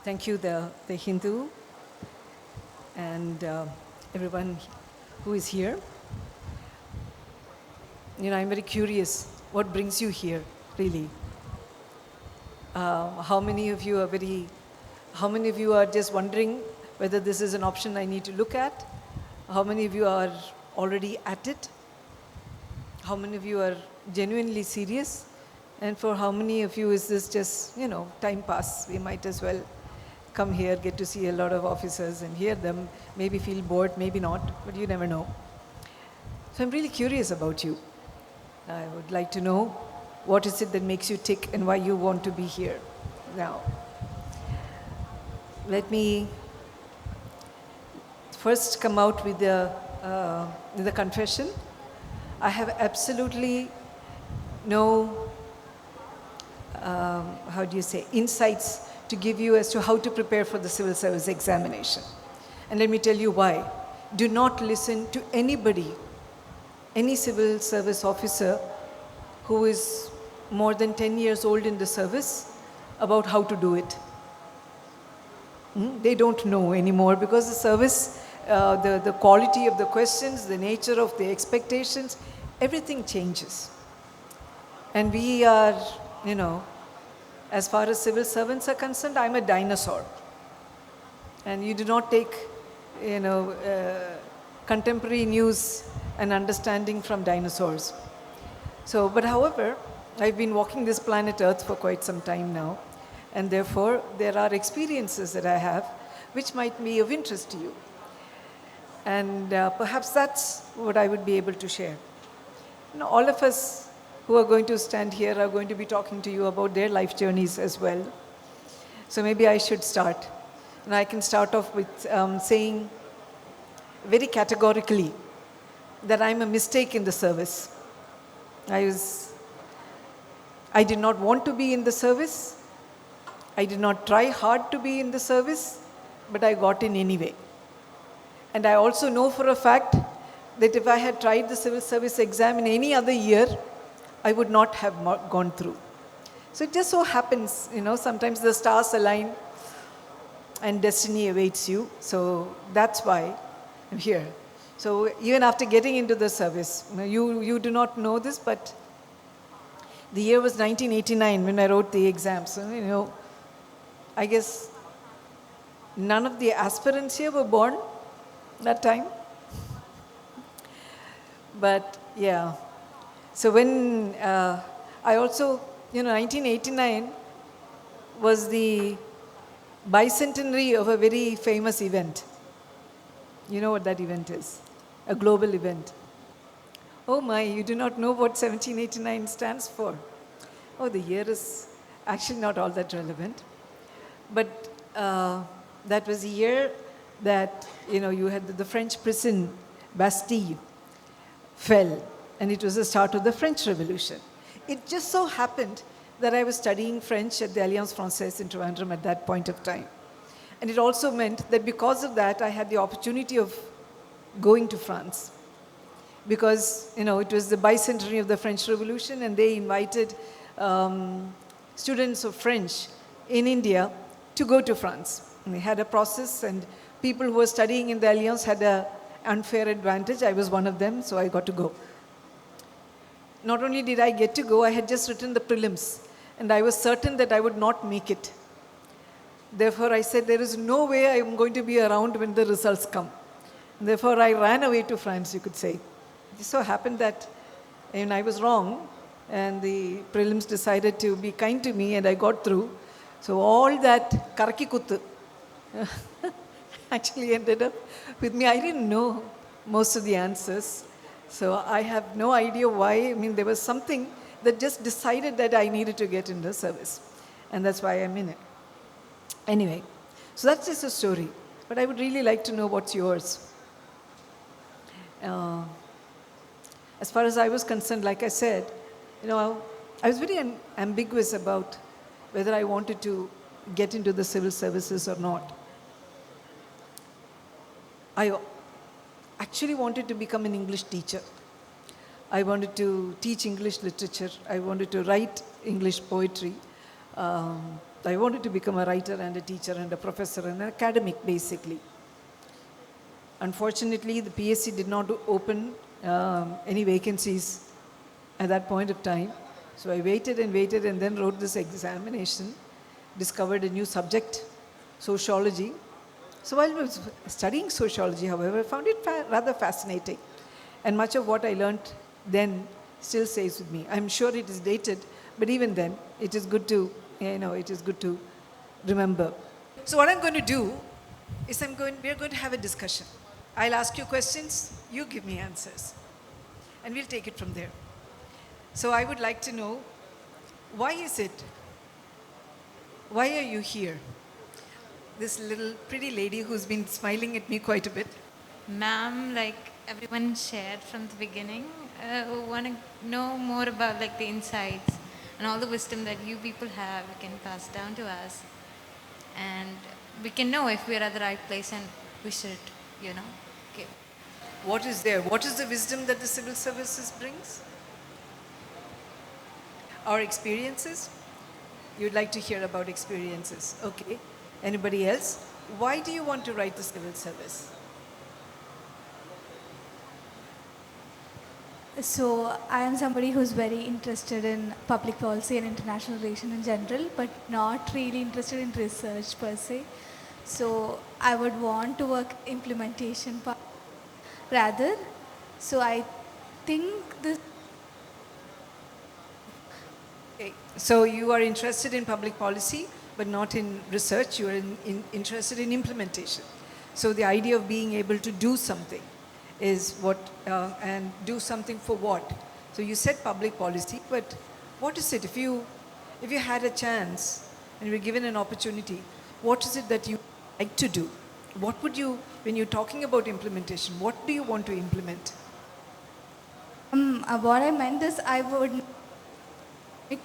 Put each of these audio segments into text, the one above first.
Thank you, the Hindu, and everyone who is here. I'm very curious, what brings you here, really? How many of you are just wondering whether this is an option I need to look at? How many of you are already at it? How many of you are genuinely serious? And for how many of you is this just, time pass? We might as well come here, get to see a lot of officers and hear them, maybe feel bored, maybe not, but you never know. So I'm really curious about you. I would like to know what is it that makes you tick and why you want to be here now. Let me first come out with the confession. I have absolutely no, insights to give you as to how to prepare for the civil service examination. And let me tell you why. Do not listen to anybody, any civil service officer who is more than 10 years old in the service about how to do it. They don't know anymore because the service, the quality of the questions, the nature of the expectations, everything changes. And we are, as far as civil servants are concerned, I'm a dinosaur. And you do not take, contemporary news and understanding from dinosaurs. So, but however, I've been walking this planet Earth for quite some time now. And therefore, there are experiences that I have which might be of interest to you. And perhaps that's what I would be able to share. All of us who are going to stand here are going to be talking to you about their life journeys as well. So maybe I should start. And I can start off with saying very categorically that I'm a mistake in the service. I did not want to be in the service. I did not try hard to be in the service, but I got in anyway. And I also know for a fact that if I had tried the civil service exam in any other year, I would not have gone through. So it just so happens, sometimes the stars align and destiny awaits you. So that's why I'm here. So even after getting into the service, you do not know this, but the year was 1989 when I wrote the exam. So, I guess none of the aspirants here were born that time. But yeah. So when I also, 1989 was the bicentenary of a very famous event. You know what that event is? A global event. Oh my, you do not know what 1789 stands for. Oh, the year is actually not all that relevant. But that was the year that, you had the French prison, Bastille, fell. And it was the start of the French Revolution. It just so happened that I was studying French at the Alliance Française in Trivandrum at that point of time. And it also meant that because of that, I had the opportunity of going to France. Because, it was the bicentenary of the French Revolution, and they invited students of French in India to go to France. And they had a process, and people who were studying in the Alliance had an unfair advantage. I was one of them, so I got to go. Not only did I get to go, I had just written the prelims, and I was certain that I would not make it. Therefore, I said, there is no way I am going to be around when the results come. And therefore, I ran away to France, you could say. It just so happened that I was wrong, and the prelims decided to be kind to me, and I got through. So all that karakikuttu actually ended up with me. I didn't know most of the answers. So I have no idea why. There was something that just decided that I needed to get in the service. And that's why I'm in it. Anyway, so that's just a story. But I would really like to know what's yours. As far as I was concerned, like I said, I was very ambiguous about whether I wanted to get into the civil services or not. I actually wanted to become an English teacher. I wanted to teach English literature. I wanted to write English poetry. I wanted to become a writer and a teacher and a professor and an academic, basically. Unfortunately, the PSC did not open any vacancies at that point of time. So I waited and waited and then wrote this examination, discovered a new subject, sociology. So while I was studying sociology, however, I found it rather fascinating. And much of what I learned then still stays with me. I'm sure it is dated, but even then, it is good to, it is good to remember. So what I'm going to do is we're going to have a discussion. I'll ask you questions, you give me answers. And we'll take it from there. So I would like to know, why are you here? This little pretty lady who's been smiling at me quite a bit. Ma'am, like everyone shared from the beginning, want to know more about like the insights and all the wisdom that you people have, you can pass down to us. And we can know if we're at the right place and we should, give. What is there? What is the wisdom that the civil services brings? Our experiences? You'd like to hear about experiences. Okay. Anybody else? Why do you want to write the civil service? So I am somebody who's very interested in public policy and international relations in general, but not really interested in research per se. So I would want to work implementation part rather. So I think this. Okay. So you are interested in public policy, but not in research. You are interested in implementation. So the idea of being able to do something is what, and do something for what? So you said public policy, but what is it? If you had a chance and you were given an opportunity, what is it that you like to do? What would you, when you're talking about implementation, what do you want to implement? What I meant is I would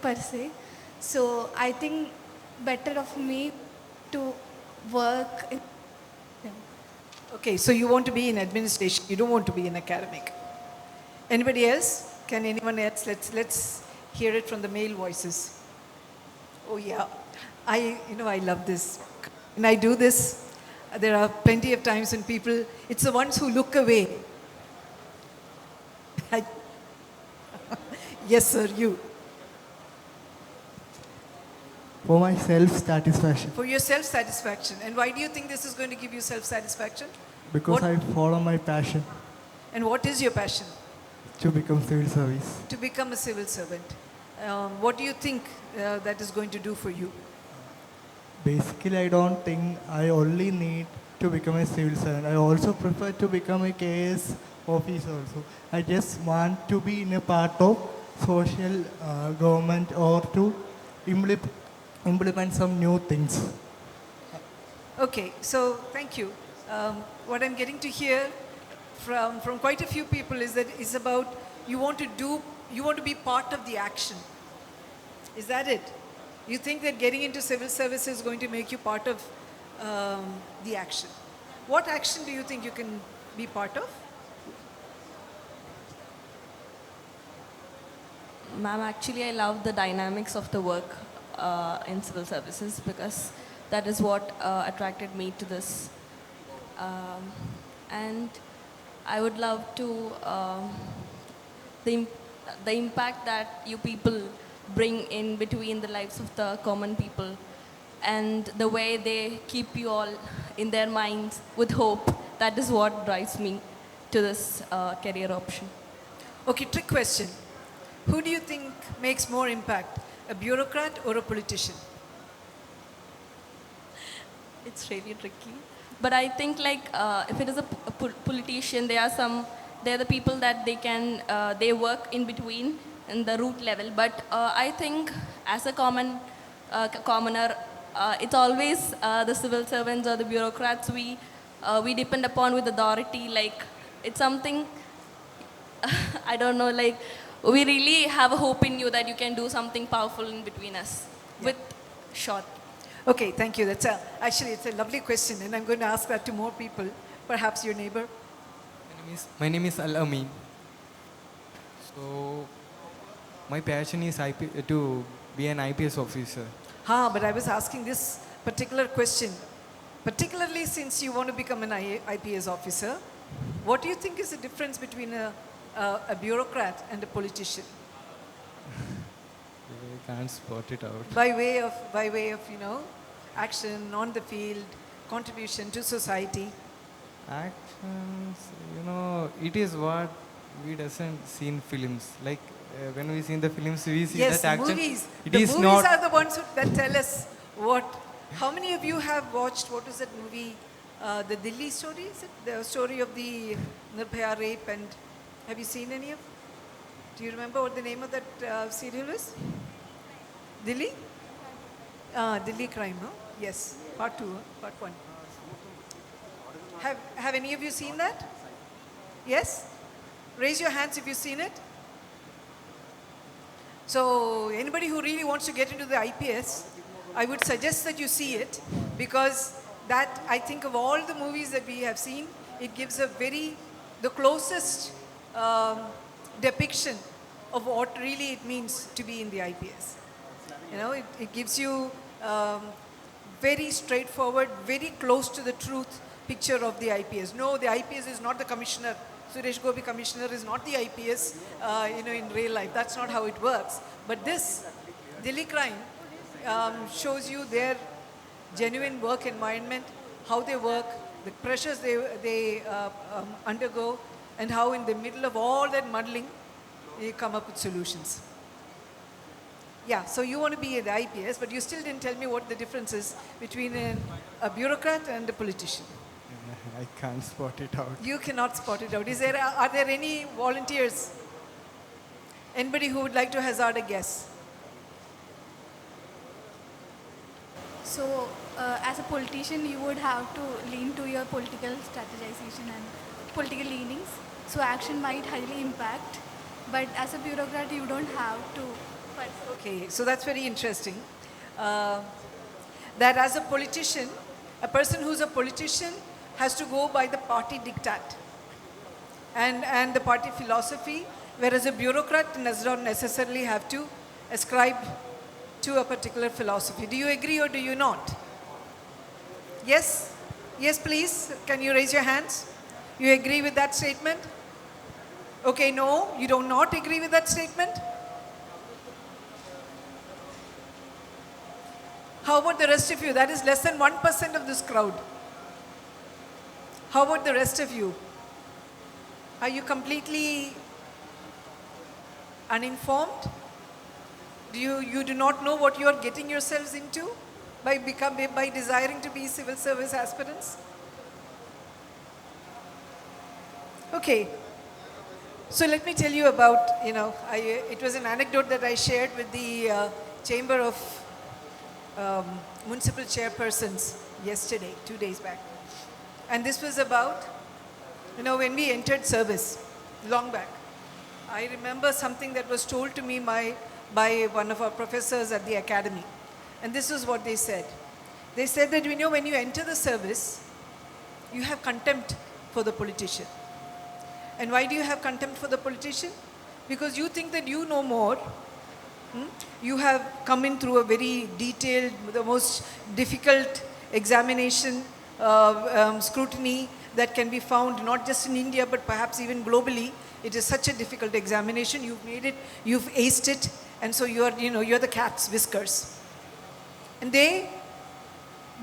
per se. So I think better of me to work in. Okay, so you want to be in administration, you don't want to be in academic. Anybody else? Can anyone else? Let's hear it from the male voices. Oh yeah, I love this. When I do this, there are plenty of times when people, it's the ones who look away. Yes sir, you. For my self-satisfaction. For your self-satisfaction. And why do you think this is going to give you self-satisfaction? Because I follow my passion. And what is your passion? To become civil service. To become a civil servant. What do you think that is going to do for you? Basically, I don't think I only need to become a civil servant. I also prefer to become a KS officer also. I just want to be in a part of social government or to implement some new things. Okay, so thank you. What I'm getting to hear from quite a few people is that it's about you want to be part of the action. Is that it? You think that getting into civil service is going to make you part of the action. What action do you think you can be part of? Ma'am, actually I love the dynamics of the work in civil services because that is what attracted me to this. And I would love to, the impact that you people bring in between the lives of the common people and the way they keep you all in their minds with hope, that is what drives me to this career option. Okay, trick question. Who do you think makes more impact, a bureaucrat or a politician? It's really tricky. But I think like if it is a politician, they're the people that they work in between in the root level. But I think as a commoner, it's always the civil servants or the bureaucrats we depend upon with authority. Like it's something, I don't know, like we really have a hope in you that you can do something powerful in between us with short. Okay, thank you. Actually, it's a lovely question, and I'm going to ask that to more people. Perhaps your neighbor. My name is Al-Amin. So, my passion is to be an IPS officer. But I was asking this particular question, particularly since you want to become an IPS officer. What do you think is the difference between a bureaucrat and a politician? You can't spot it out. By way of action on the field, contribution to society. Actions, it is what we doesn't see in films. Like when we see in the films, we see Yes, that action. movies. It The is movies not. are the ones that tell us what. How many of you have watched, what is that movie, the Delhi story? Is it the story of the 𝗲𝗂𝗽𝗲𝗿𝗃 rape? And have you seen any of? Do you remember what the name of that serial is? Delhi? Delhi crime, huh? Yes. Part 2, part 1. Have any of you seen that? Yes? Raise your hands if you've seen it. So anybody who really wants to get into the IPS, I would suggest that you see it, because that, I think, of all the movies that we have seen, it gives the closest depiction of what really it means to be in the IPS. It gives you very straightforward, very close to the truth picture of the IPS. No, the IPS is not the commissioner. Suresh Gopi commissioner is not the IPS, in real life. That's not how it works. But this Delhi crime shows you their genuine work environment, how they work, the pressures they undergo, and how in the middle of all that muddling, they come up with solutions. Yeah, so you want to be the IPS, but you still didn't tell me what the difference is between a bureaucrat and a politician. I can't spot it out. You cannot spot it out. Are there any volunteers? Anybody who would like to hazard a guess? So, as a politician, you would have to lean to your political strategization and political leanings. So, action might highly impact. But as a bureaucrat, you don't have to. Okay, so that's very interesting. That as a politician, a person who's a politician has to go by the party diktat and the party philosophy, whereas a bureaucrat does not necessarily have to ascribe to a particular philosophy. Do you agree or do you not? Yes? Yes, please. Can you raise your hands? You agree with that statement? Okay, no, you do not agree with that statement? How about the rest of you? That is less than 1% of this crowd. How about the rest of you? Are you completely uninformed? You do not know what you are getting yourselves into by desiring to be civil service aspirants? Okay. So let me tell you about, it was an anecdote that I shared with the Chamber of Municipal Chairpersons yesterday, 2 days back. And this was about, when we entered service, long back. I remember something that was told to me by one of our professors at the academy. And this is what they said. They said that, when you enter the service, you have contempt for the politician. And why do you have contempt for the politician? Because you think that you know more. You have come in through a very detailed, the most difficult examination, scrutiny that can be found not just in India, but perhaps even globally. It is such a difficult examination. You've made it, you've aced it, and so you're the cat's whiskers. And they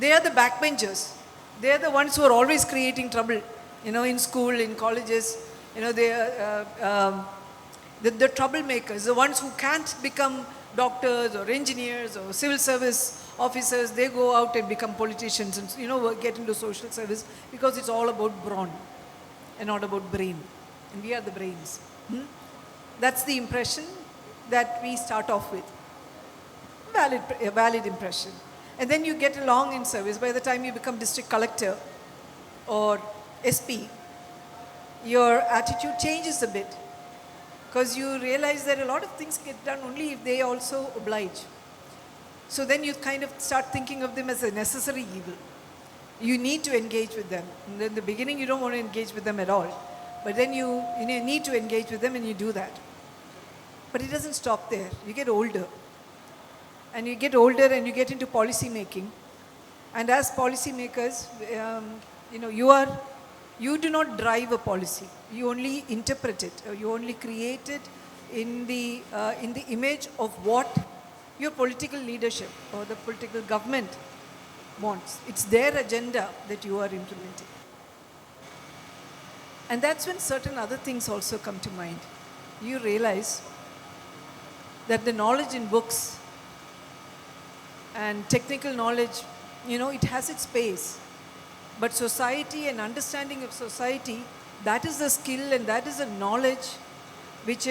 are the backbenchers. They are the ones who are always creating trouble, in school, in colleges. They are the troublemakers, the ones who can't become doctors or engineers or civil service officers. They go out and become politicians and get into social service because it's all about brawn and not about brain. And we are the brains. That's the impression that we start off with. A valid impression. And then you get along in service. By the time you become district collector or SP, your attitude changes a bit, because you realize that a lot of things get done only if they also oblige. So then you kind of start thinking of them as a necessary evil. You need to engage with them. And in the beginning, you don't want to engage with them at all. But then you need to engage with them, and you do that. But it doesn't stop there. You get older. and you get older and you get into policy making. And as policy makers, you do not drive a policy. You only interpret it. Or you only create it in the image of what your political leadership or the political government wants. It's their agenda that you are implementing. And that's when certain other things also come to mind. You realize that the knowledge in books and technical knowledge, it has its space. But society and understanding of society, that is the skill and that is the knowledge which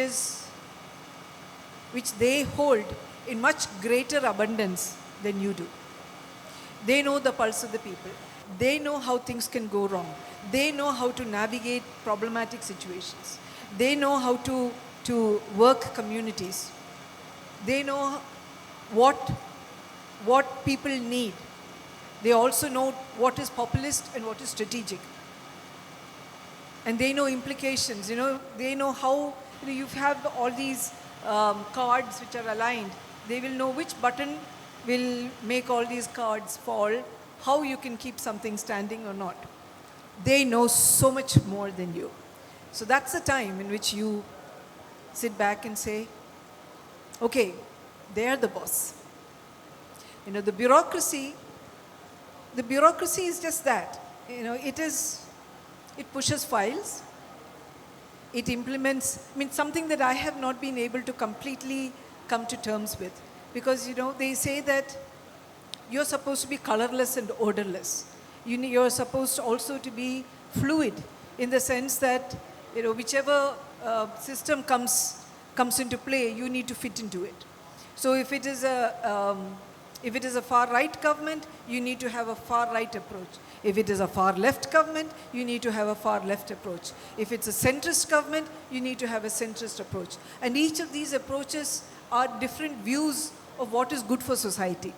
they hold in much greater abundance than you do. They know the pulse of the people. They know how things can go wrong. They know how to navigate problematic situations. They know how to work communities. They know what people need. They also know what is populist and what is strategic. And they know implications, they know how, you have all these cards which are aligned. They will know which button will make all these cards fall, how you can keep something standing or not. They know so much more than you. So that's the time in which you sit back and say, okay, they are the boss. The bureaucracy is just that. It pushes files. It implements, something that I have not been able to completely come to terms with. Because, they say that you're supposed to be colorless and odorless. You're supposed also to be fluid in the sense that, whichever system comes into play, you need to fit into it. So if it is a far right government, you need to have a far right approach. If it is a far left government, you need to have a far left approach. If it's a centrist government, you need to have a centrist approach. And each of these approaches are different views of what is good for society.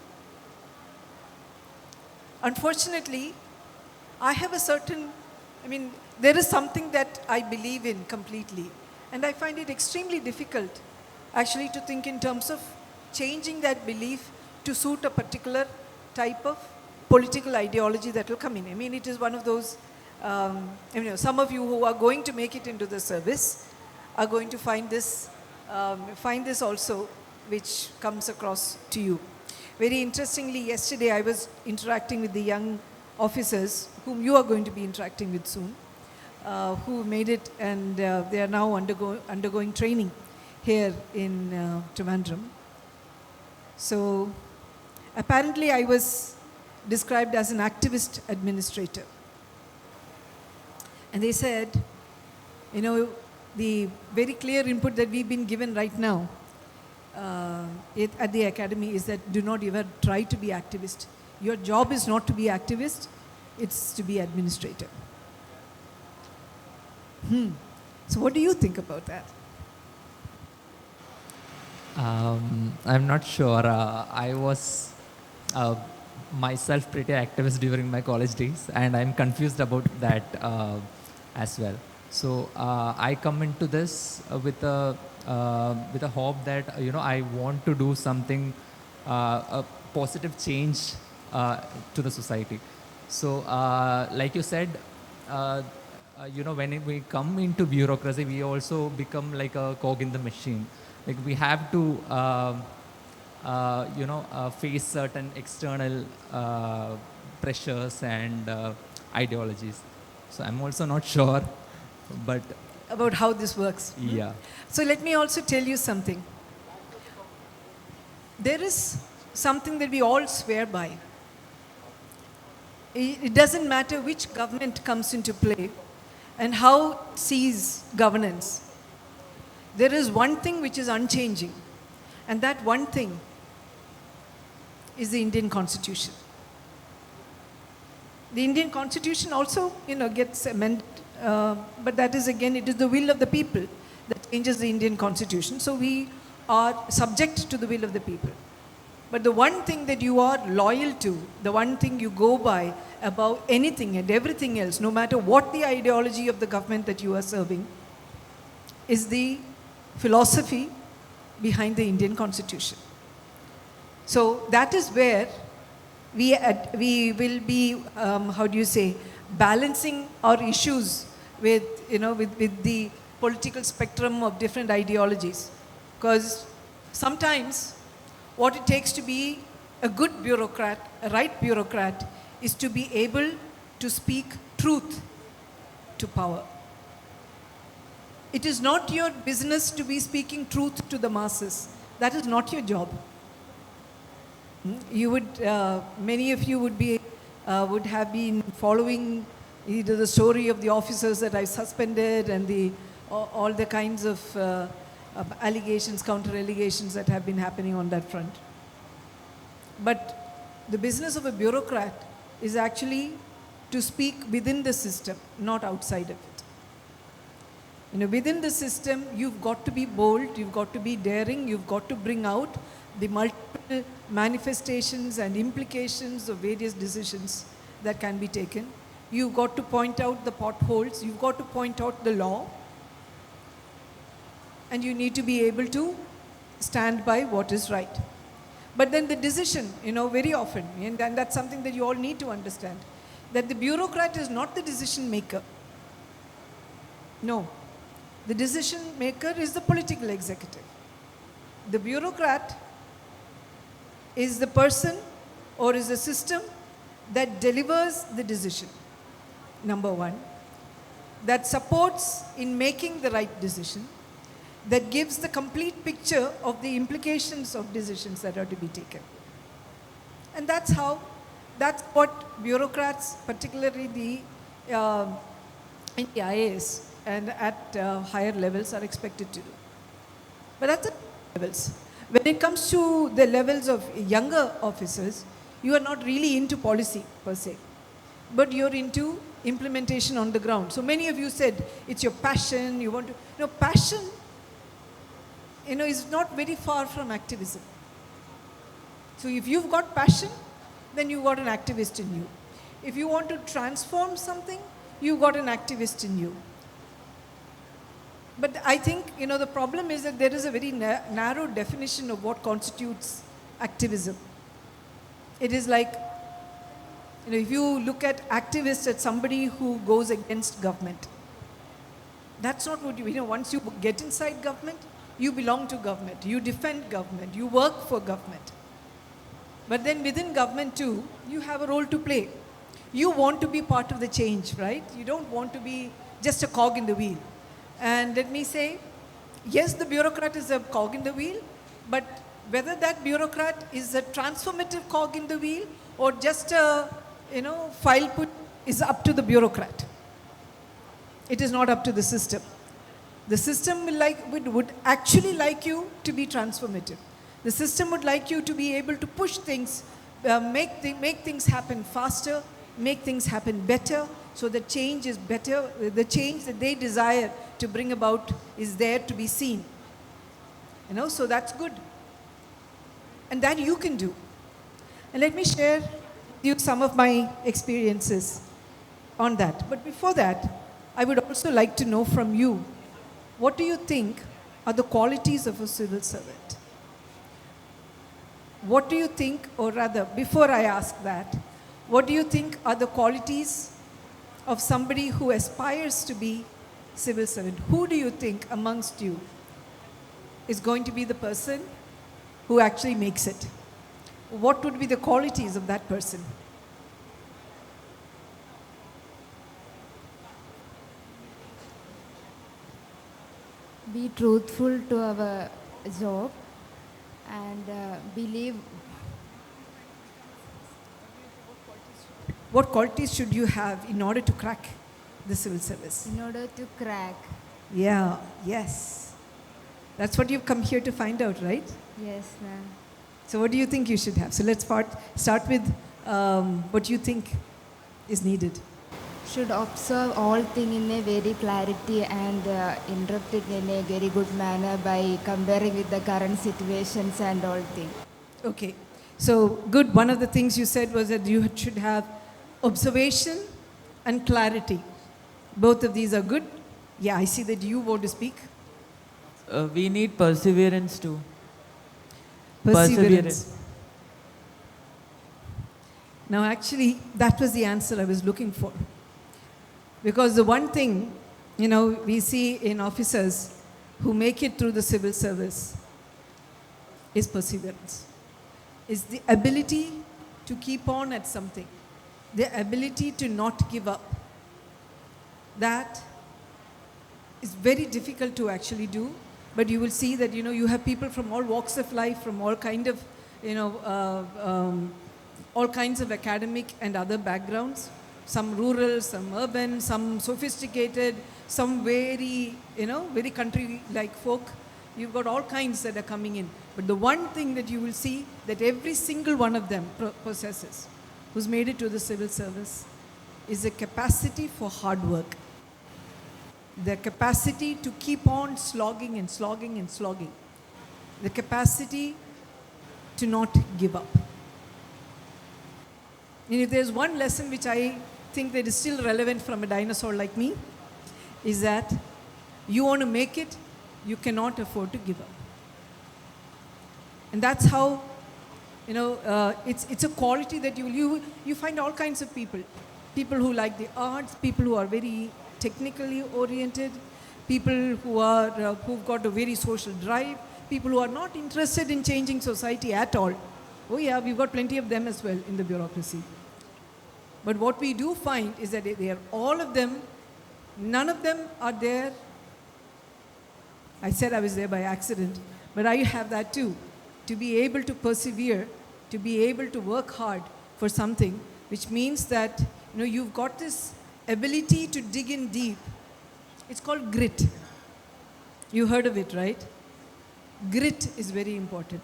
Unfortunately, I have there is something that I believe in completely. And I find it extremely difficult actually to think in terms of changing that belief to suit a particular type of political ideology that will come in. It is one of those, some of you who are going to make it into the service are going to find this also, which comes across to you. Very interestingly, yesterday I was interacting with the young officers whom you are going to be interacting with soon, who made it, and they are now undergoing training here in 𝗳𝗏𝗻. So apparently I was described as an activist administrator. And they said, the very clear input that we've been given right now at the academy is that do not ever try to be activist. Your job is not to be activist, it's to be administrator. So what do you think about that? I'm not sure. I was myself pretty activist during my college days, and I'm confused about that as well. So I come into this with a hope that I want to do something, a positive change to the society. So like you said, when we come into bureaucracy, we also become like a cog in the machine. Like we have to face certain external pressures and ideologies. So I'm also not sure, but about how this works. Yeah. So let me also tell you something. There is something that we all swear by. It doesn't matter which government comes into play and how it sees governance. There is one thing which is unchanging, and that one thing is the Indian Constitution. The Indian Constitution also, gets amended, but that is again, it is the will of the people that changes the Indian Constitution. So we are subject to the will of the people. But the one thing that you are loyal to, the one thing you go by above anything and everything else, no matter what the ideology of the government that you are serving, is the philosophy behind the Indian Constitution. So that is where we will be, how do you say, balancing our issues with, with the political spectrum of different ideologies. Because sometimes what it takes to be a good bureaucrat, a right bureaucrat, is to be able to speak truth to power. It is not your business to be speaking truth to the masses. That is not your job. You would, many of you would have been following either the story of the officers that I suspended and all the kinds of allegations, counter-allegations that have been happening on that front. But the business of a bureaucrat is actually to speak within the system, not outside of it. Within the system, you've got to be bold, you've got to be daring, you've got to bring out the multiple manifestations and implications of various decisions that can be taken. You've got to point out the potholes, you've got to point out the law, and you need to be able to stand by what is right. But then the decision, very often, and that's something that you all need to understand, that the bureaucrat is not the decision maker. No. The decision maker is the political executive. The bureaucrat is the person or is the system that delivers the decision, number one, that supports in making the right decision, that gives the complete picture of the implications of decisions that are to be taken. And that's what bureaucrats, particularly in the IAS and at higher levels, are expected to do. But at the levels, when it comes to the levels of younger officers, you are not really into policy per se, but you're into implementation on the ground. So many of you said it's your passion, you want to, passion, is not very far from activism. So if you've got passion, then you've got an activist in you. If you want to transform something, you've got an activist in you. But I think, the problem is that there is a very narrow definition of what constitutes activism. It is like, if you look at activists as somebody who goes against government, that's not what once you get inside government, you belong to government, you defend government, you work for government. But then within government too, you have a role to play. You want to be part of the change, right? You don't want to be just a cog in the wheel. And let me say, yes, the bureaucrat is a cog in the wheel, but whether that bureaucrat is a transformative cog in the wheel or just a, file put is up to the bureaucrat. It is not up to the system. The system would actually like you to be transformative. The system would like you to be able to push things, make things happen faster, make things happen better, so the change is better, the change that they desire to bring about is there to be seen. So that's good. And that you can do. And let me share with you some of my experiences on that. But before that, I would also like to know from you, what do you think are the qualities of a civil servant? What do you think, or rather, before I ask that, what do you think are the qualities of somebody who aspires to be civil servant? Who do you think amongst you is going to be the person who actually makes it? What would be the qualities of that person? Be truthful to our job and believe. What qualities should you have in order to crack the civil service? In order to crack. Yeah, yes. That's what you've come here to find out, right? Yes, ma'am. So what do you think you should have? So let's start with what you think is needed. Should observe all things in a very clarity and interpret it in a very good manner by comparing with the current situations and all things. Okay. So good. One of the things you said was that you should have observation and clarity. Both of these are good. Yeah, I see that you want to speak. We need perseverance too. Perseverance. Now actually, that was the answer I was looking for. Because the one thing, we see in officers who make it through the civil service is perseverance, is the ability to keep on at something, the ability to not give up. That is very difficult to actually do, but you will see that, you have people from all walks of life, from all kind of, all kinds of academic and other backgrounds, some rural, some urban, some sophisticated, some very, very country-like folk. You've got all kinds that are coming in. But the one thing that you will see that every single one of them possesses, who's made it to the civil service, is a capacity for hard work. The capacity to keep on slogging and slogging and slogging. The capacity to not give up. And if there's one lesson which I think that is still relevant from a dinosaur like me, is that you want to make it, you cannot afford to give up. And that's how, it's a quality that you find all kinds of people. People who like the arts, people who are very technically oriented, people who've got a very social drive, people who are not interested in changing society at all. Oh yeah, we've got plenty of them as well in the bureaucracy. But what we do find is that they are all of them, none of them are there. I said I was there by accident, but I have that too. To be able to persevere, to be able to work hard for something, which means that you've got this ability to dig in deep. It's called grit. You heard of it, right? Grit is very important.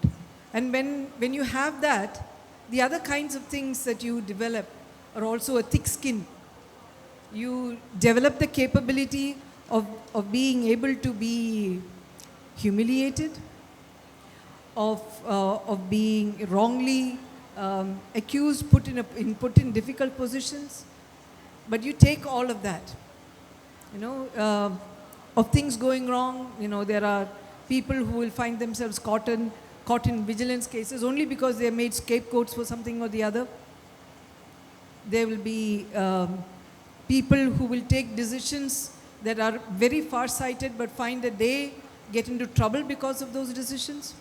And when you have that, the other kinds of things that you develop are also a thick skin. You develop the capability of being able to be humiliated, of being wrongly accused, put in difficult positions. But you take all of that, of things going wrong. There are people who will find themselves caught in vigilance cases only because they made scapegoats for something or the other. There will be people who will take decisions that are very far-sighted but find that they get into trouble because of those decisions.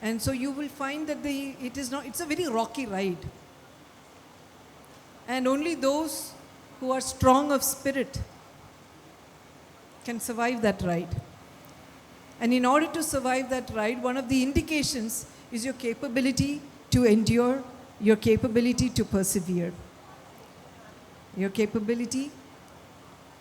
And so you will find that it's a very rocky ride. And only those who are strong of spirit can survive that ride. And in order to survive that ride, one of the indications is your capability to endure, your capability to persevere. Your capability,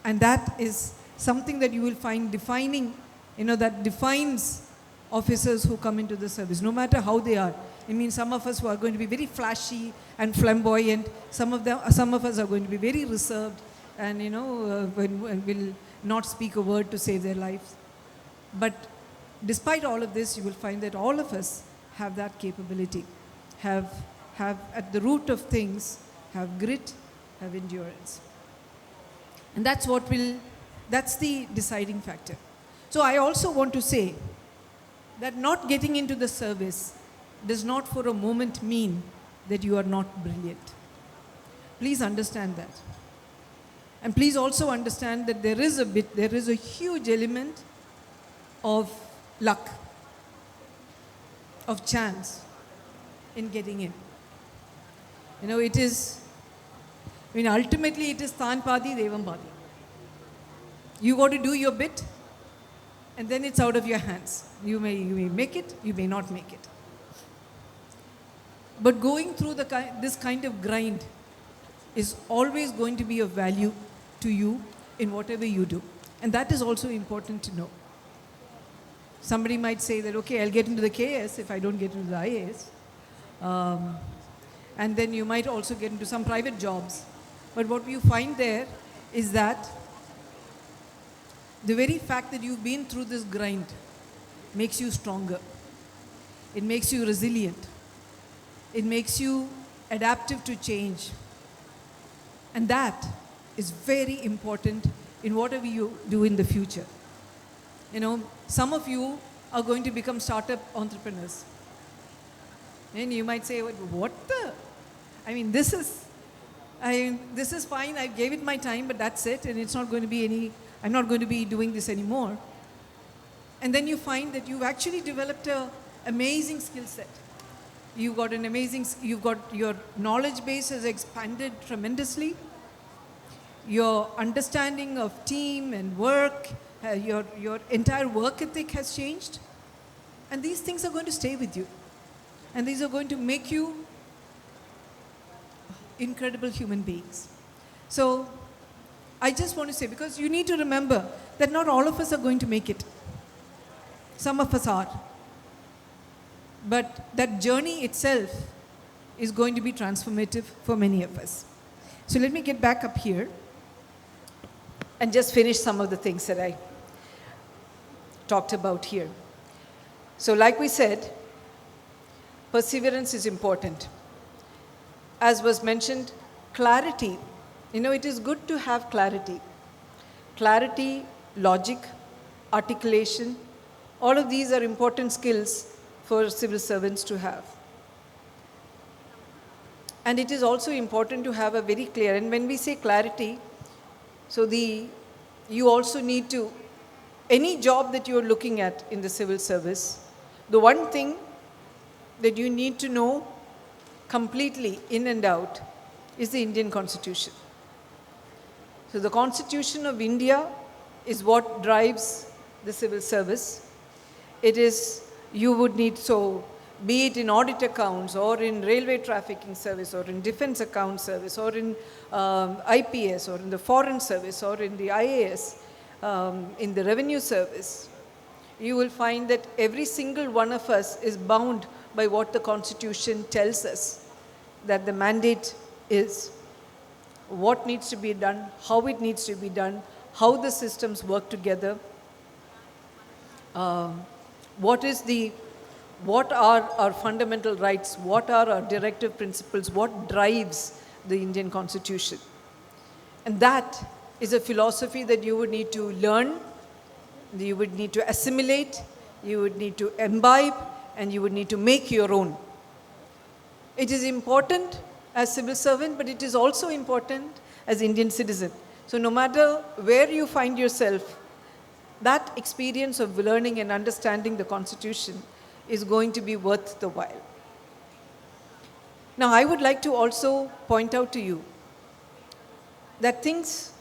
and that is something that you will find defining, that defines officers who come into the service, no matter how they are. I mean, some of us who are going to be very flashy and flamboyant, some of us are going to be very reserved and, will not speak a word to save their lives. But despite all of this, you will find that all of us have that capability, have at the root of things, have grit, have endurance. And that's the deciding factor. So I also want to say that not getting into the service does not for a moment mean that you are not brilliant. Please understand that. And please also understand that there is a huge element of luck, of chance in getting in. Ultimately it is 𝗲𝗪𝗽𝗲𝗿𝗍𝗲 𝗲𝗪𝗽𝗍𝗲. You got to do your bit, and then it's out of your hands. You may make it, you may not make it. But going through this kind of grind is always going to be of value to you in whatever you do. And that is also important to know. Somebody might say that, okay, I'll get into the KS if I don't get into the IAS. And then you might also get into some private jobs. But what you find there is that the very fact that you've been through this grind makes you stronger. It makes you resilient. It makes you adaptive to change. And that is very important in whatever you do in the future. Some of you are going to become startup entrepreneurs. And you might say, what the? I mean, this is fine. I gave it my time, but that's it. And it's not going to be I'm not going to be doing this anymore. And then you find that you've actually developed an amazing skill set. You've got your knowledge base has expanded tremendously. Your understanding of team and work, your entire work ethic has changed. And these things are going to stay with you. And these are going to make you incredible human beings. So I just want to say, because you need to remember that not all of us are going to make it. Some of us are. But that journey itself is going to be transformative for many of us. So let me get back up here and just finish some of the things that I talked about here. So like we said, perseverance is important. As was mentioned, clarity. It is good to have clarity. Clarity, logic, articulation, all of these are important skills for civil servants to have. And it is also important to have a very clear, and when we say clarity, so you also need to, any job that you are looking at in the civil service, the one thing that you need to know completely in and out is the Indian Constitution. So the Constitution of India is what drives the civil service. It is, you would need, so be it in audit accounts or in railway trafficking service or in defense account service or in IPS or in the foreign service or in the IAS, in the revenue service, you will find that every single one of us is bound by what the Constitution tells us that the mandate is, what needs to be done, how it needs to be done, how the systems work together, what are our fundamental rights, what are our directive principles, what drives the Indian Constitution. And that is a philosophy that you would need to learn, you would need to assimilate, you would need to imbibe, and you would need to make your own. It is important as civil servant, but it is also important as Indian citizen. So no matter where you find yourself, that experience of learning and understanding the Constitution is going to be worth the while. Now, I would like to also point out to you that things,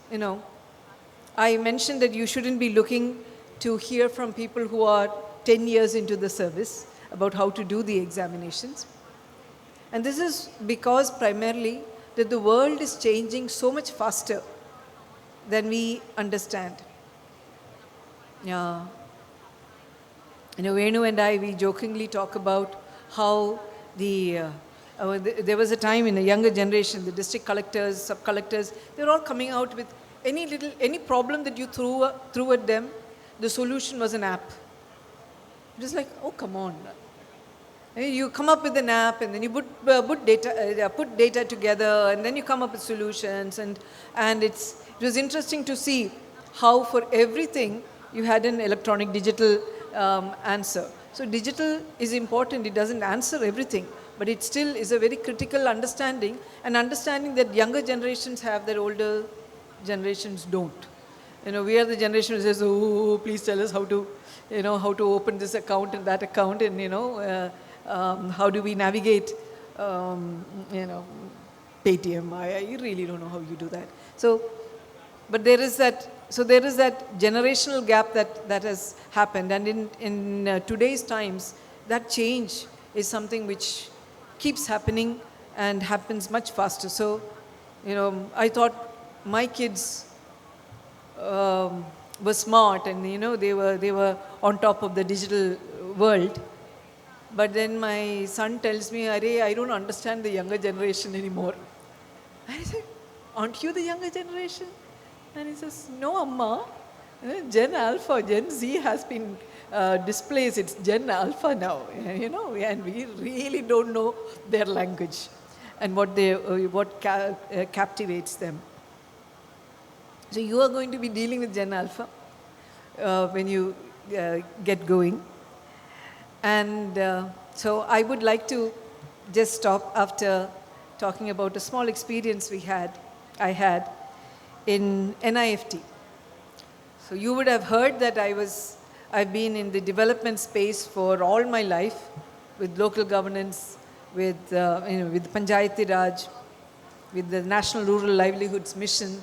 I mentioned that you shouldn't be looking to hear from people who are 10 years into the service about how to do the examinations. And this is because primarily that the world is changing so much faster than we understand. Venu and I, we jokingly talk about how there was a time in the younger generation, the district collectors, sub-collectors, they're all coming out with any problem that you threw at them, the solution was an app. It was like, oh, come on. You come up with an app and then you put data together and then you come up with solutions, and it was interesting to see how for everything you had an electronic digital answer. So digital is important, it doesn't answer everything, but it still is a very critical understanding, and understanding that younger generations have that older generations don't. We are the generation who says, oh, please tell us how to open this account and that account, and how do we navigate, Paytm. I really don't know how you do that. But there is that generational gap that has happened, and in today's times, that change is something which keeps happening and happens much faster. So, I thought my kids were smart, and they were on top of the digital world. But then my son tells me, Arey, I don't understand the younger generation anymore. And I said, aren't you the younger generation? And he says, no, Amma. Gen Alpha, Gen Z has been displaced. It's Gen Alpha now, and we really don't know their language and what captivates them. So you are going to be dealing with Gen Alpha when you get going. And so I would like to just stop after talking about a small experience I had in NIFT. So you would have heard that I've been in the development space for all my life, with local governance, with with Panchayati Raj, with the National Rural Livelihoods Mission,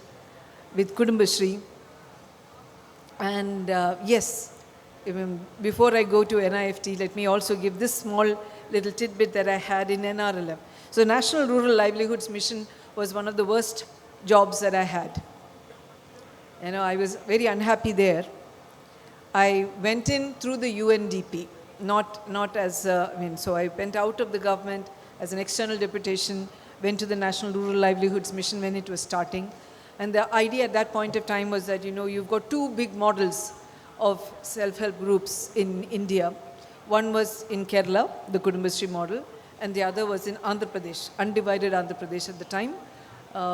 with 𝗂𝗲𝗏𝗃𝗃. And yes, even before I go to NIFT, let me also give this small little tidbit that I had in NRLM. So National Rural Livelihoods Mission was one of the worst jobs that I had. I was very unhappy there. I went in through the UNDP, not as, so I went out of the government as an external deputation, went to the National Rural Livelihoods Mission when it was starting. And the idea at that point of time was that, you've got two big models of self-help groups in India. One was in Kerala, the 𝗂𝗲𝗏 model, and the other was in Andhra Pradesh, undivided Andhra Pradesh at the time,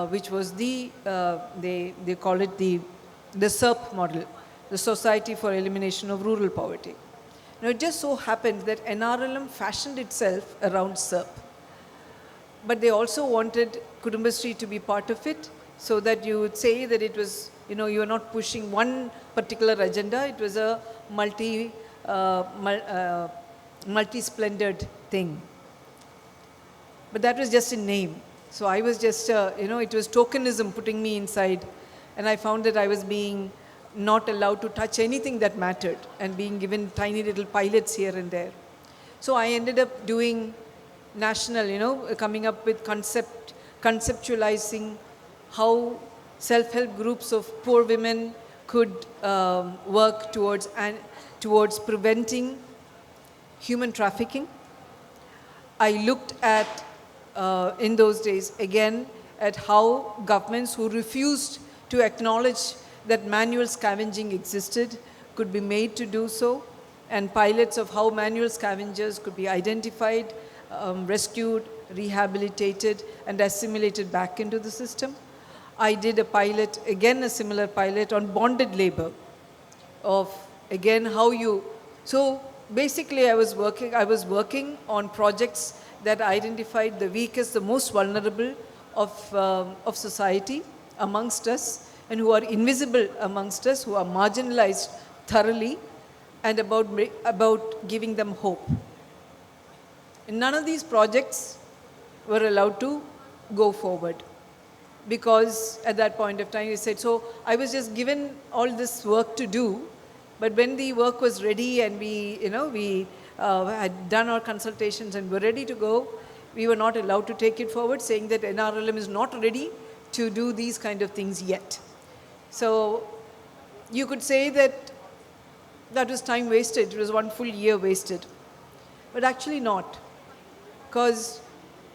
which was they call it the 𝗳𝗰𝗂𝗶𝗲𝗺 model, the Society for Elimination of Rural Poverty. Now it just so happened that NRLM fashioned itself around 𝗳𝗃. But they also wanted 𝗂𝗲𝗏 to be part of it, so that you would say that it was, you are not pushing one particular agenda, it was a multi-splendored thing. But that was just a name. So I was just, it was tokenism putting me inside, and I found that I was being not allowed to touch anything that mattered and being given tiny little pilots here and there. So I ended up doing national, coming up with conceptualizing how self-help groups of poor women could work towards preventing human trafficking. I looked at, in those days, again, at how governments who refused to acknowledge that manual scavenging existed could be made to do so, and pilots of how manual scavengers could be identified, rescued, rehabilitated, and assimilated back into the system. I did a pilot, again a similar pilot, on bonded labor, of again how you, so basically I was working on projects that identified the weakest, the most vulnerable of society amongst us, and who are invisible amongst us, who are marginalized thoroughly, and about giving them hope. And none of these projects were allowed to go forward, because at that point of time you said, so I was just given all this work to do, but when the work was ready and we had done our consultations and were ready to go, we were not allowed to take it forward, saying that NRLM is not ready to do these kind of things yet. So you could say that that was time wasted, it was 1 full year wasted. But actually not, because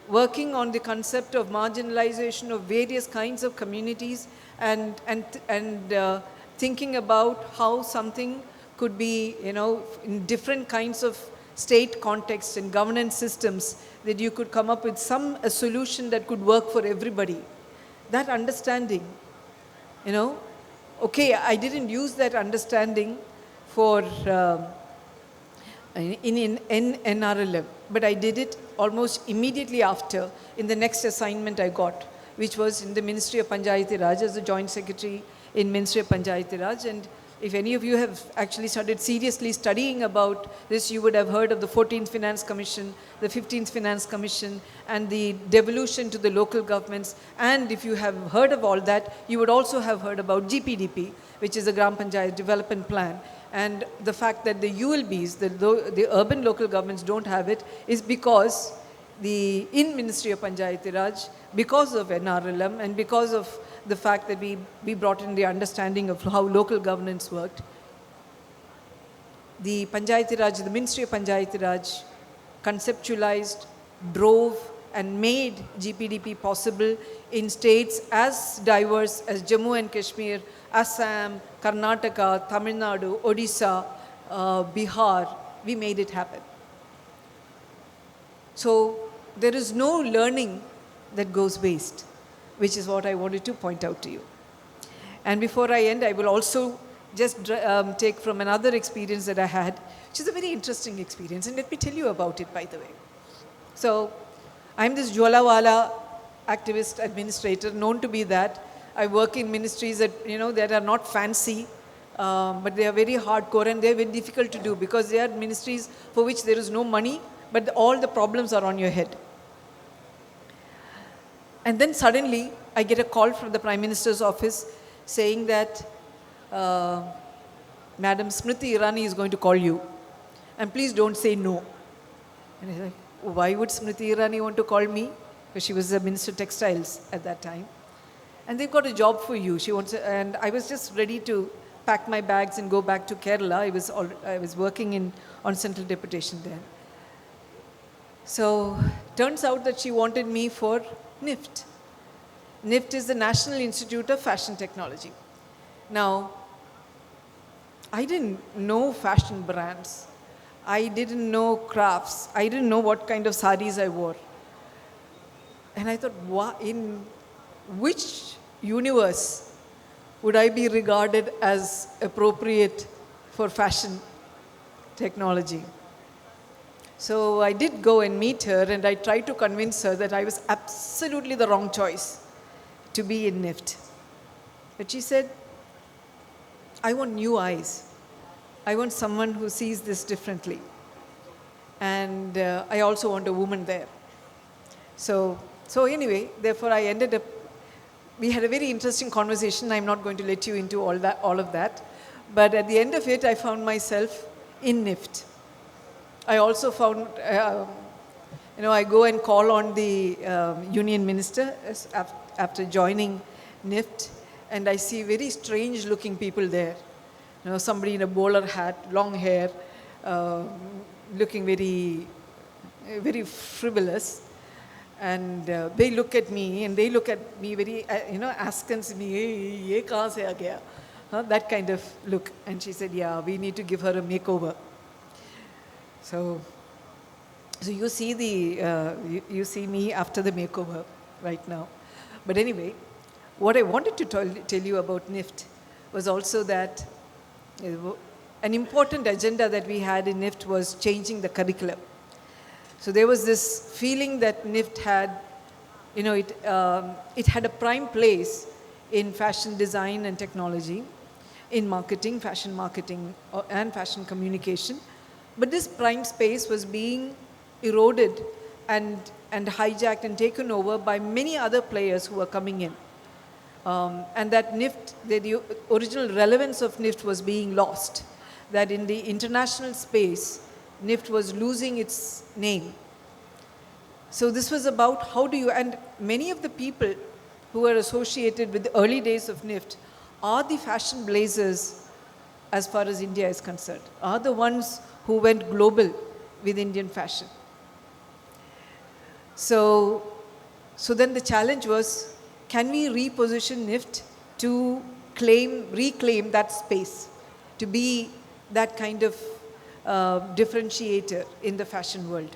working on the concept of marginalization of various kinds of communities and thinking about how something could be, in different kinds of state contexts and governance systems, that you could come up with a solution that could work for everybody. That understanding, okay, I didn't use that understanding for in NRLM, but I did it almost immediately after in the next assignment I got, which was in the Ministry of Panchayati Raj as the Joint Secretary in Ministry of Panchayati Raj. And if any of you have actually started seriously studying about this, you would have heard of the 14th Finance Commission, the 15th Finance Commission, and the devolution to the local governments. And if you have heard of all that, you would also have heard about GPDP, which is the Gram Panchayat Development Plan. And the fact that the ULBs, the urban local governments don't have it, is because in Ministry of Panchayati Raj, because of NRLM and because of the fact that we brought in the understanding of how local governance worked, the Panchayati Raj, the Ministry of Panchayati Raj conceptualized, drove and made GPDP possible in states as diverse as Jammu and Kashmir, Assam, Karnataka, Tamil Nadu, Odisha, Bihar. We made it happen. So there is no learning that goes waste, which is what I wanted to point out to you. And before I end, I will also just take from another experience that I had, which is a very interesting experience. And let me tell you about it, by the way. So I'm this Jwalawala activist administrator, known to be that. I work in ministries that, that are not fancy, but they are very hardcore and they are very difficult to do because they are ministries for which there is no money, but all the problems are on your head. And then suddenly, I get a call from the Prime Minister's office saying that Madam 𝗜𝗔𝗦 𝗔𝗰𝗱𝗲𝗺𝗺 is going to call you. And please don't say no. And I was like, why would 𝗜𝗔𝗦 𝗔𝗰𝗱𝗲𝗺 want to call me? Because she was the Minister of Textiles at that time. And they've got a job for you. She wants, and I was just ready to pack my bags and go back to Kerala. I was working on central deputation there. So turns out that she wanted me for NIFT. NIFT is the National Institute of Fashion Technology. Now, I didn't know fashion brands. I didn't know crafts. I didn't know what kind of saris I wore. And I thought, in which universe would I be regarded as appropriate for fashion technology? So I did go and meet her, and I tried to convince her that I was absolutely the wrong choice to be in NIFT. But she said, I want new eyes. I want someone who sees this differently. And I also want a woman there. So anyway, therefore I ended up, we had a very interesting conversation. I'm not going to let you into all of that. But at the end of it, I found myself in NIFT. I also found, I go and call on the union minister after joining NIFT, and I see very strange looking people there. Somebody in a bowler hat, long hair, looking very, very frivolous. And they look at me, and they look at me very, askance me, hey, ye kahan se aa gaya? That kind of look. And she said, yeah, we need to give her a makeover. So you see you see me after the makeover right now. But anyway, what I wanted to tell you about NIFT was also that an important agenda that we had in NIFT was changing the curriculum. So there was this feeling that NIFT had, it had a prime place in fashion design and technology, in marketing, fashion marketing and fashion communication. But this prime space was being eroded and hijacked and taken over by many other players who were coming in. And that NIFT, the original relevance of NIFT was being lost. That in the international space, NIFT was losing its name. So this was about how do you, and many of the people who were associated with the early days of NIFT are the fashion blazers as far as India is concerned, are the ones who went global with Indian fashion. So then the challenge was, can we reposition NIFT to reclaim that space, to be that kind of differentiator in the fashion world?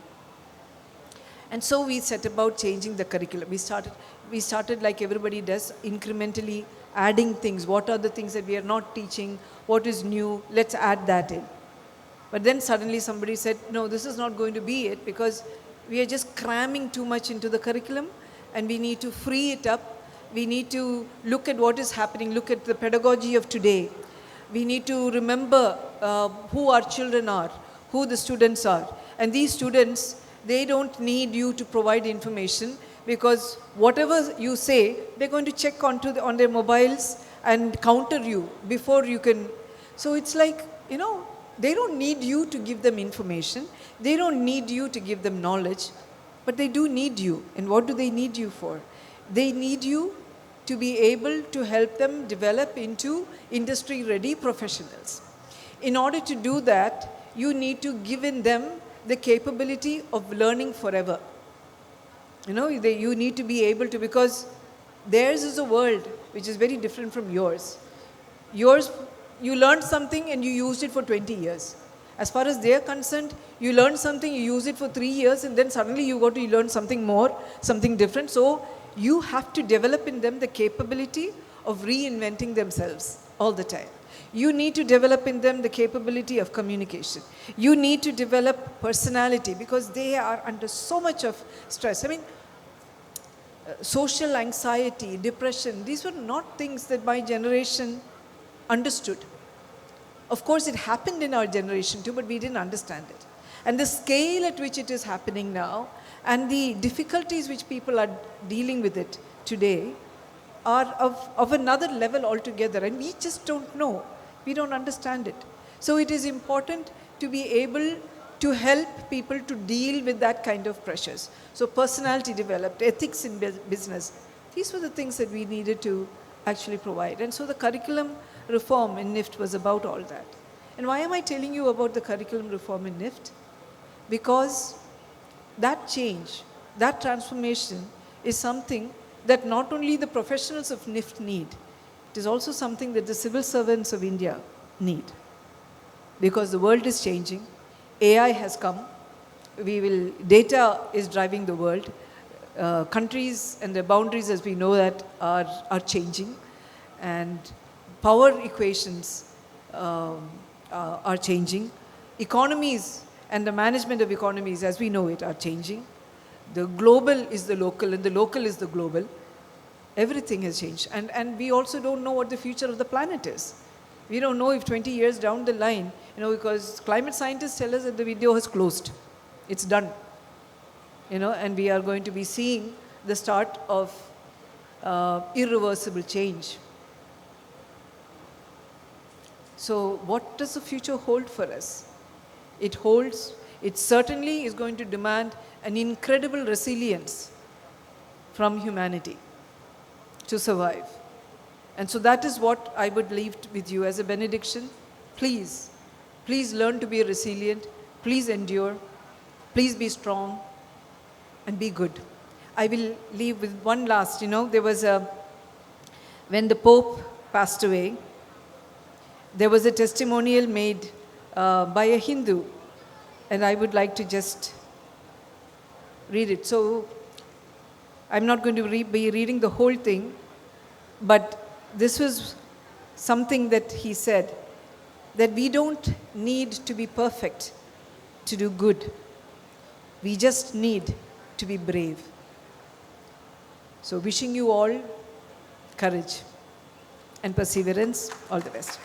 And so we set about changing the curriculum. We started like everybody does, incrementally adding things. What are the things that we are not teaching? What is new? Let's add that in. But then suddenly somebody said, no, this is not going to be it, because we are just cramming too much into the curriculum, and we need to free it up. We need to look at what is happening, look at the pedagogy of today. We need to remember who our children are, who the students are. And these students, they don't need you to provide information, because whatever you say, they're going to check on their mobiles and counter you before you can. So it's like, they don't need you to give them information. They don't need you to give them knowledge, but they do need you. And what do they need you for? They need you to be able to help them develop into industry-ready professionals. In order to do that, you need to give in them the capability of learning forever. You need to be able to, because theirs is a world which is very different from yours. Yours, you learned something and you used it for 20 years. As far as they are concerned, you learn something, you use it for 3 years, and then suddenly you got to learn something more, something different. So you have to develop in them the capability of reinventing themselves all the time. You need to develop in them the capability of communication. You need to develop personality, because they are under so much of stress. I mean, social anxiety, depression, these were not things that my generation understood. Of course, it happened in our generation too, but we didn't understand it. And the scale at which it is happening now and the difficulties which people are dealing with it today are of another level altogether, and we just don't know. We don't understand it. So it is important to be able to help people to deal with that kind of pressures. So personality developed, ethics in business, these were the things that we needed to actually provide. And so the curriculum reform in NIFT was about all that. And why am I telling you about the curriculum reform in NIFT? Because that change, that transformation is something that not only the professionals of NIFT need, it is also something that the civil servants of India need. Because the world is changing, AI has come, data is driving the world, countries and their boundaries as we know that are changing, and power equations are changing, economies and the management of economies as we know it are changing. The global is the local and the local is the global. Everything has changed. And we also don't know what the future of the planet is. We don't know if 20 years down the line, because climate scientists tell us that the window has closed. It's done. And we are going to be seeing the start of irreversible change. So what does the future hold for us? It certainly is going to demand an incredible resilience from humanity to survive. And so that is what I would leave with you as a benediction. Please learn to be resilient. Please endure. Please be strong and be good. I will leave with one last, there was when the Pope passed away, there was a testimonial made by a Hindu, and I would like to just read it. So I'm not going to be reading the whole thing, but this was something that he said, that we don't need to be perfect to do good. We just need to be brave. So wishing you all courage and perseverance. All the best.